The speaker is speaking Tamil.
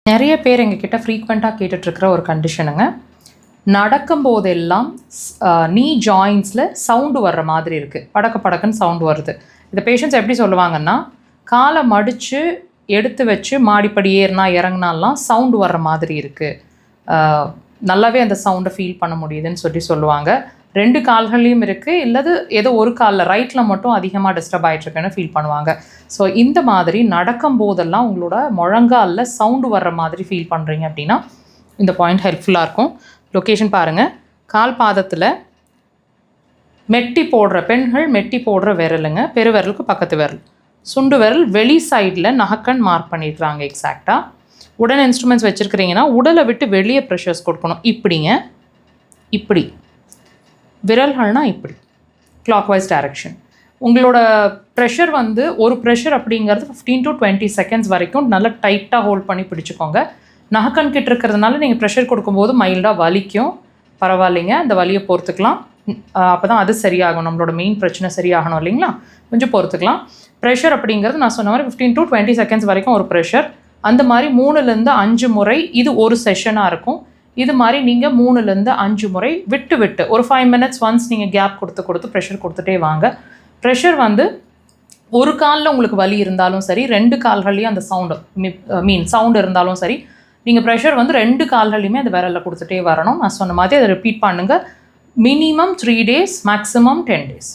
நிறைய பேர் எங்ககிட்ட ஃப்ரீக்வெண்ட்டாக கேட்டுட்ருக்கிற ஒரு கண்டிஷனுங்க. நடக்கும்போதெல்லாம் நீ ஜாயின்ஸில் சவுண்டு வர்ற மாதிரி இருக்குது, படக்க படக்குன்னு சவுண்டு வருது. இந்த பேஷண்ட்ஸ் எப்படி சொல்லுவாங்கன்னா, காலை மடித்து எடுத்து வச்சு மாடிப்படி ஏறினா இறங்கினாலாம் சவுண்டு வர்ற மாதிரி இருக்குது, நல்லாவே அந்த சவுண்டை ஃபீல் பண்ண முடியுதுன்னு சொல்லுவாங்க. 2 கால்கள்லையும் இருக்குது, இல்லது ஏதோ ஒரு காலில் ரைட்டில் மட்டும் அதிகமாக டிஸ்டர்ப் ஆகிட்டுருக்குன்னு ஃபீல் பண்ணுவாங்க. ஸோ இந்த மாதிரி நடக்கும் போதெல்லாம் உங்களோட முழங்காலில் சவுண்டு வர்ற மாதிரி ஃபீல் பண்ணுறீங்க அப்படின்னா இந்த பாயிண்ட் ஹெல்ப்ஃபுல்லாக இருக்கும். லொக்கேஷன் பாருங்கள், கால் பாதத்தில் மெட்டி போடுற பெண்கள் மெட்டி போடுற விரலுங்க, பெருவிரலுக்கு பக்கத்து விரல், சுண்டு விரல் வெளி சைடில் நகக்கண் மார்க் பண்ணியிருக்கிறாங்க எக்ஸாக்டாக. உடன் இன்ஸ்ட்ருமெண்ட்ஸ் வச்சுருக்கிறீங்கன்னா உடலை விட்டு வெளியே ப்ரெஷர்ஸ் கொடுக்கணும். இப்படிங்க, இப்படி விரல்கள்னால் இப்படி கிளாக் வைஸ் டைரக்ஷன். உங்களோட ப்ரெஷர் வந்து ஒரு ப்ரெஷர் அப்படிங்கிறது 15 to 20 செகண்ட்ஸ் வரைக்கும் நல்லா டைட்டாக ஹோல்ட் பண்ணி பிடிச்சிக்கோங்க. நகக்கண் கிட்ட இருக்கிறதுனால நீங்கள் ப்ரெஷர் கொடுக்கும்போது மைல்டாக வலிக்கும், பரவாயில்லைங்க, அந்த வலியை பொறுத்துக்கலாம். அப்போ தான் அது சரியாகும், நம்மளோட மெயின் பிரச்சனை சரியாகணும் இல்லைங்களா, கொஞ்சம் பொறுத்துக்கலாம். ப்ரெஷர் அப்படிங்கிறது நான் சொன்ன மாதிரி 15 to 20 செகண்ட்ஸ் வரைக்கும் ஒரு ப்ரெஷர். அந்த மாதிரி 3லேருந்து 5 முறை இது ஒரு செஷனாக இருக்கும். இது மாதிரி நீங்கள் 3லேருந்து 5 முறை விட்டு விட்டு ஒரு 5 minutes ஒன்ஸ் நீங்கள் கேப் கொடுத்து ப்ரெஷர் கொடுத்துட்டே வாங்க. ப்ரெஷர் வந்து ஒரு காலில் உங்களுக்கு வலி இருந்தாலும் சரி, 2 கால்கள்லேயும் அந்த சவுண்டு இருந்தாலும் சரி, நீங்கள் ப்ரெஷர் வந்து 2 கால்கள்லையுமே அந்த விரலில் கொடுத்துட்டே வரணும். நான் சொன்ன மாதிரி அதை ரிப்பீட் பண்ணுங்கள். Minimum 3 days, maximum 10 days.